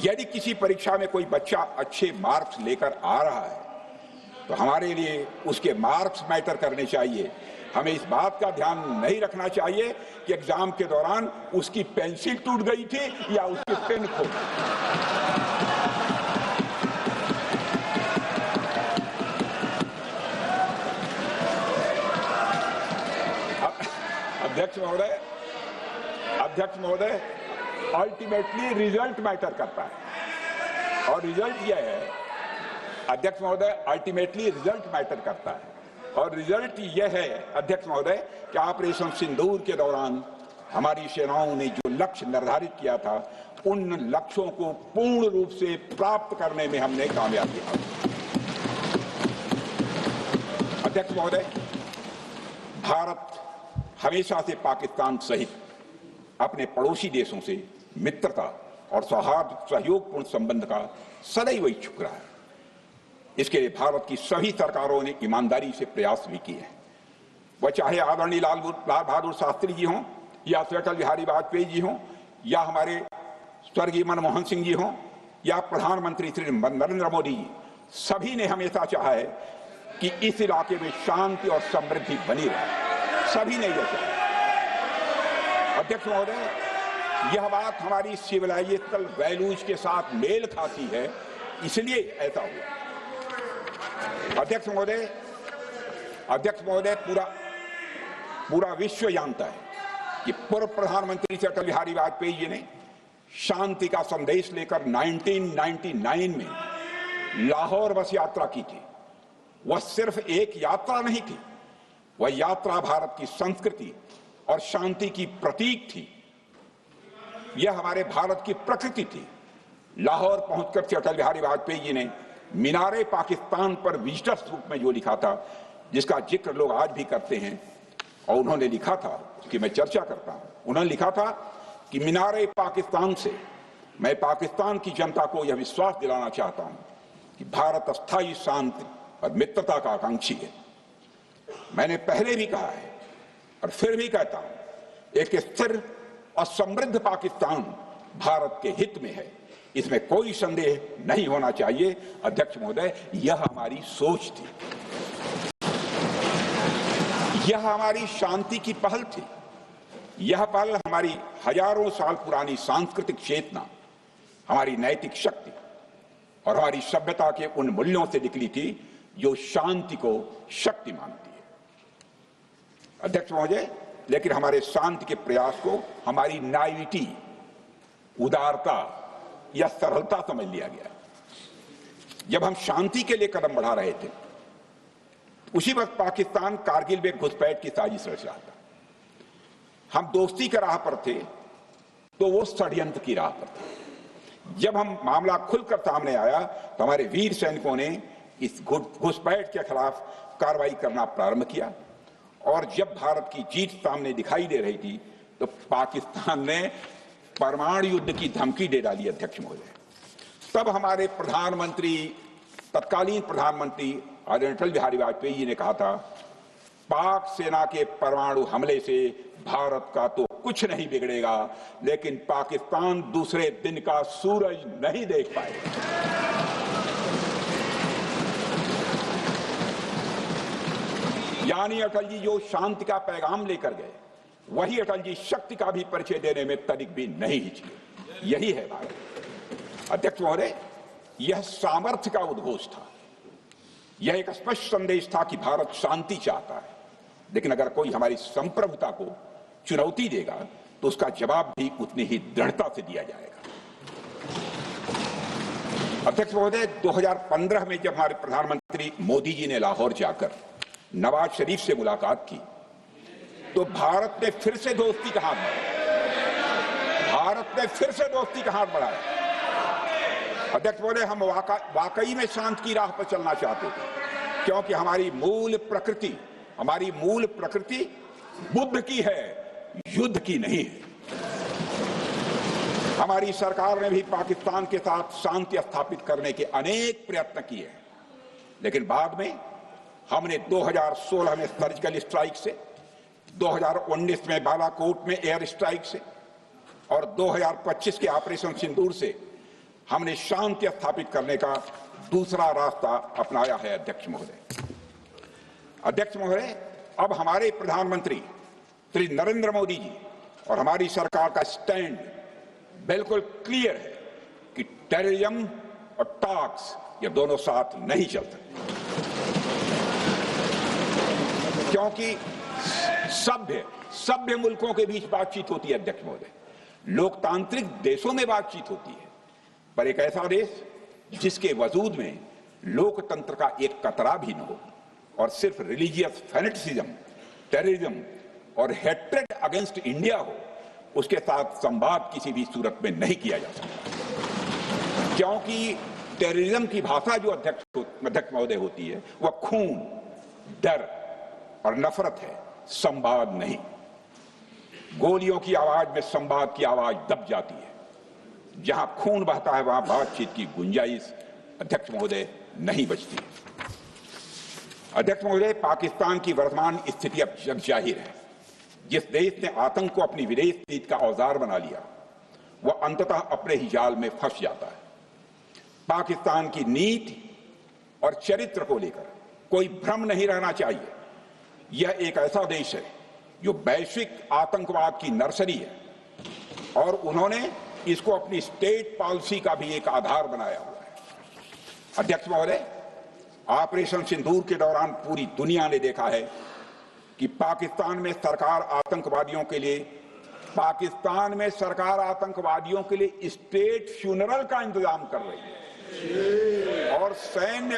यदि किसी परीक्षा में कोई बच्चा अच्छे मार्क्स लेकर आ रहा है तो हमारे लिए उसके मार्क्स मैटर करने चाहिए। हमें इस बात का ध्यान नहीं रखना चाहिए कि एग्जाम के दौरान उसकी पेंसिल टूट गई थी या उसकी पेन खो गई। अध्यक्ष महोदय, अल्टीमेटली रिजल्ट मैटर करता है और रिजल्ट यह है, अध्यक्ष महोदय, अल्टीमेटली रिजल्ट मैटर करता है और रिजल्ट यह है अध्यक्ष महोदय कि ऑपरेशन सिंदूर के दौरान हमारी सेनाओं ने जो लक्ष्य निर्धारित किया था उन लक्ष्यों को पूर्ण रूप से प्राप्त करने में हमने कामयाबी हासिल की। अध्यक्ष महोदय, भारत हमेशा से पाकिस्तान सहित अपने पड़ोसी देशों से मित्रता और सौहार्द सहयोगपूर्ण संबंध का सदैव इच्छुक रहा है। इसके लिए भारत की सभी सरकारों ने ईमानदारी से प्रयास भी किए हैं। वह चाहे आदरणीय लाल बहादुर शास्त्री जी हों या अटल बिहारी वाजपेयी जी हों या हमारे स्वर्गीय मनमोहन सिंह जी हों या प्रधानमंत्री श्री नरेंद्र मोदी जी, सभी ने हमेशा चाहा है कि इस इलाके में शांति और समृद्धि बनी रहे। सभी ने यह चाहा। अध्यक्ष महोदय, यह बात हमारी सिविलाइजेशनल वैल्यूज के साथ मेल खाती है, इसलिए ऐसा हुआ। अध्यक्ष महोदय, पूरा विश्व जानता है कि पूर्व प्रधानमंत्री श्री अटल बिहारी वाजपेयी जी ने शांति का संदेश लेकर 1999 में लाहौर बस यात्रा की थी। वह सिर्फ एक यात्रा नहीं थी, वह यात्रा भारत की संस्कृति और शांति की प्रतीक थी। यह हमारे भारत की प्रकृति थी। लाहौर पहुंचकर श्री अटल बिहारी वाजपेयी जी ने मीनारे पाकिस्तान पर विजिटर्स रूप में जो लिखा था, जिसका जिक्र लोग आज भी करते हैं, और उन्होंने लिखा था कि मैं चर्चा करता हूं, उन्होंने लिखा था कि मीनारे पाकिस्तान से मैं पाकिस्तान की जनता को यह विश्वास दिलाना चाहता हूं कि भारत अस्थायी शांति और मित्रता का आकांक्षी है। मैंने पहले भी कहा है और फिर भी कहता हूं, एक स्थिर और समृद्ध पाकिस्तान भारत के हित में है, इसमें कोई संदेह नहीं होना चाहिए। अध्यक्ष महोदय, यह हमारी सोच थी, यह हमारी शांति की पहल थी। यह पहल हमारी हजारों साल पुरानी सांस्कृतिक चेतना, हमारी नैतिक शक्ति और हमारी सभ्यता के उन मूल्यों से निकली थी जो शांति को शक्ति मानती है। अध्यक्ष महोदय, लेकिन हमारे शांति के प्रयास को हमारी नाइविटी, उदारता या सरलता समझ लिया गया। जब हम शांति के लिए कदम बढ़ा रहे थे, उसी वक्त पाकिस्तान कारगिल में घुसपैठ की साजिश रच रहा था। हम दोस्ती की राह पर थे तो वो षड्यंत्र की राह पर थे। जब हम मामला खुलकर सामने आया तो हमारे वीर सैनिकों ने इस घुसपैठ के खिलाफ कार्रवाई करना प्रारंभ किया, और जब भारत की जीत सामने दिखाई दे रही थी तो पाकिस्तान ने परमाणु युद्ध की धमकी दे डाली। अध्यक्ष महोदय, तब हमारे प्रधानमंत्री, तत्कालीन प्रधानमंत्री आदरणीय अटल बिहारी वाजपेयी जी ने कहा था, पाक सेना के परमाणु हमले से भारत का तो कुछ नहीं बिगड़ेगा, लेकिन पाकिस्तान दूसरे दिन का सूरज नहीं देख पाएगा। यानी अटल जी जो शांति का पैगाम लेकर गए, वही अटल जी शक्ति का भी परिचय देने में तनिक भी नहीं हिचके। यही है भारत। अध्यक्ष महोदय, यह सामर्थ्य का उद्घोष था। यह एक स्पष्ट संदेश था कि भारत शांति चाहता है, लेकिन अगर कोई हमारी संप्रभुता को चुनौती देगा तो उसका जवाब भी उतनी ही दृढ़ता से दिया जाएगा। अध्यक्ष महोदय, 2015 में जब हमारे प्रधानमंत्री मोदी जी ने लाहौर जाकर नवाज शरीफ से मुलाकात की तो भारत ने फिर से दोस्ती का हाथ बढ़ाया। अध्यक्ष महोदय, हम वाकई में शांति की राह पर चलना चाहते थे, क्योंकि हमारी मूल प्रकृति बुद्ध की है, युद्ध की नहीं है। हमारी सरकार ने भी पाकिस्तान के साथ शांति स्थापित करने के अनेक प्रयत्न किए हैं, लेकिन बाद में हमने 2016 में सर्जिकल स्ट्राइक से, 2019 में बालाकोट में एयर स्ट्राइक से और 2025 के ऑपरेशन सिंदूर से हमने शांति स्थापित करने का दूसरा रास्ता अपनाया है। अध्यक्ष महोदय, अब हमारे प्रधानमंत्री श्री नरेंद्र मोदी जी और हमारी सरकार का स्टैंड बिल्कुल क्लियर है कि टेररिज्म और टैक्स ये दोनों साथ नहीं चलते, क्योंकि सभ्य मुल्कों के बीच बातचीत होती है। अध्यक्ष महोदय, लोकतांत्रिक देशों में बातचीत होती है, पर एक ऐसा देश जिसके वजूद में लोकतंत्र का एक कतरा भी न हो और सिर्फ रिलीजियस फैनेटिसिज्म, टेररिज्म और हेट्रेड अगेंस्ट इंडिया हो, उसके साथ संवाद किसी भी सूरत में नहीं किया जा सकता, क्योंकि टेररिज्म की भाषा जो अध्यक्ष महोदय होती है वह खून, डर और नफरत है, संवाद नहीं। गोलियों की आवाज में संवाद की आवाज दब जाती है। जहां खून बहता है वहां बातचीत की गुंजाइश अध्यक्ष महोदय नहीं बचती। अध्यक्ष महोदय, पाकिस्तान की वर्तमान स्थिति अब जग जाहिर है। जिस देश ने आतंक को अपनी विदेश नीति का औजार बना लिया, वह अंततः अपने ही जाल में फंस जाता है। पाकिस्तान की नीति और चरित्र को लेकर कोई भ्रम नहीं रहना चाहिए। यह एक ऐसा देश है जो वैश्विक आतंकवाद की नर्सरी है और उन्होंने इसको अपनी स्टेट पॉलिसी का भी एक आधार बनाया हुआ है। अध्यक्ष महोदय, ऑपरेशन सिंदूर के दौरान पूरी दुनिया ने देखा है कि पाकिस्तान में सरकार आतंकवादियों के लिए स्टेट फ्यूनरल का इंतजाम कर रही है और सैन्य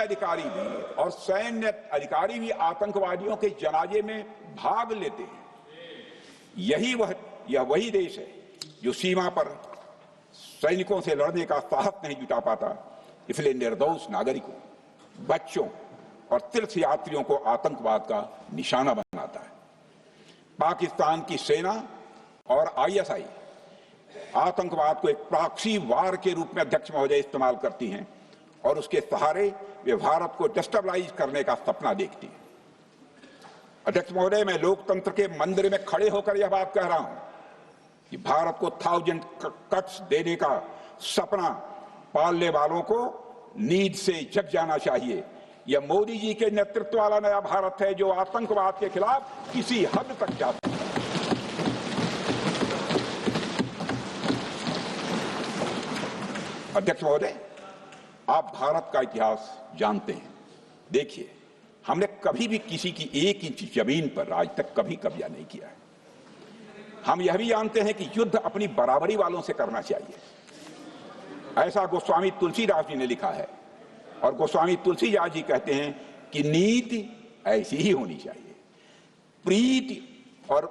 अधिकारी भी आतंकवादियों के जनाजे में भाग लेते हैं। यह वही देश है जो सीमा पर सैनिकों से लड़ने का साहस नहीं जुटा पाता, इसलिए निर्दोष नागरिकों, बच्चों और तीर्थयात्रियों को आतंकवाद का निशाना बनाता है। पाकिस्तान की सेना और आईएसआई आतंकवाद को एक प्रॉक्सी वार के रूप में अध्यक्ष महोदय इस्तेमाल करती हैं और उसके सहारे वे भारत को डिस्टेबलाइज करने का सपना देखती है। अध्यक्ष महोदय, मैं लोकतंत्र के मंदिर में खड़े होकर यह बात कह रहा हूं कि भारत को 1000 कट्स देने का सपना पालने वालों को नींद से जग जाना चाहिए। यह मोदी जी के नेतृत्व वाला नया भारत है जो आतंकवाद के खिलाफ किसी हद तक जा सकता है। अध्यक्ष महोदय, आप भारत का इतिहास जानते हैं। देखिए, हमने कभी भी किसी की 1 इंच जमीन पर आज तक कभी कब्जा नहीं किया है। हम यह भी जानते हैं कि युद्ध अपनी बराबरी वालों से करना चाहिए। ऐसा गोस्वामी तुलसीदास जी ने लिखा है और गोस्वामी तुलसीदास जी कहते हैं कि नीति ऐसी ही होनी चाहिए, प्रीति और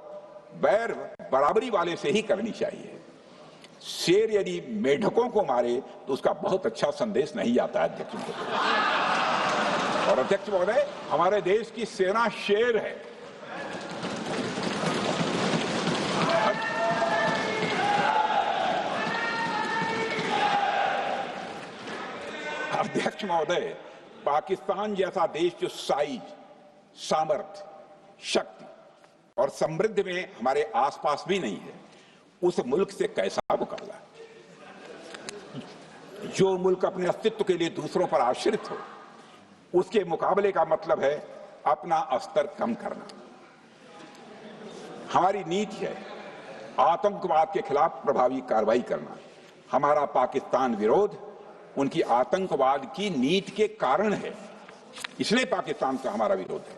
बैर बराबरी वाले से ही करनी चाहिए। शेर यदि मेढकों को मारे तो उसका बहुत अच्छा संदेश नहीं आता है अध्यक्ष महोदय। और अध्यक्ष महोदय, हमारे देश की सेना शेर है। अध्यक्ष महोदय, पाकिस्तान जैसा देश जो साइज, सामर्थ्य, शक्ति और समृद्धि में हमारे आसपास भी नहीं है, उस मुल्क से कैसा मुकाबला? जो मुल्क अपने अस्तित्व के लिए दूसरों पर आश्रित हो, उसके मुकाबले का मतलब है अपना स्तर कम करना। हमारी नीति है आतंकवाद के खिलाफ प्रभावी कार्रवाई करना। हमारा पाकिस्तान विरोध उनकी आतंकवाद की नीति के कारण है, इसलिए पाकिस्तान का हमारा विरोध है।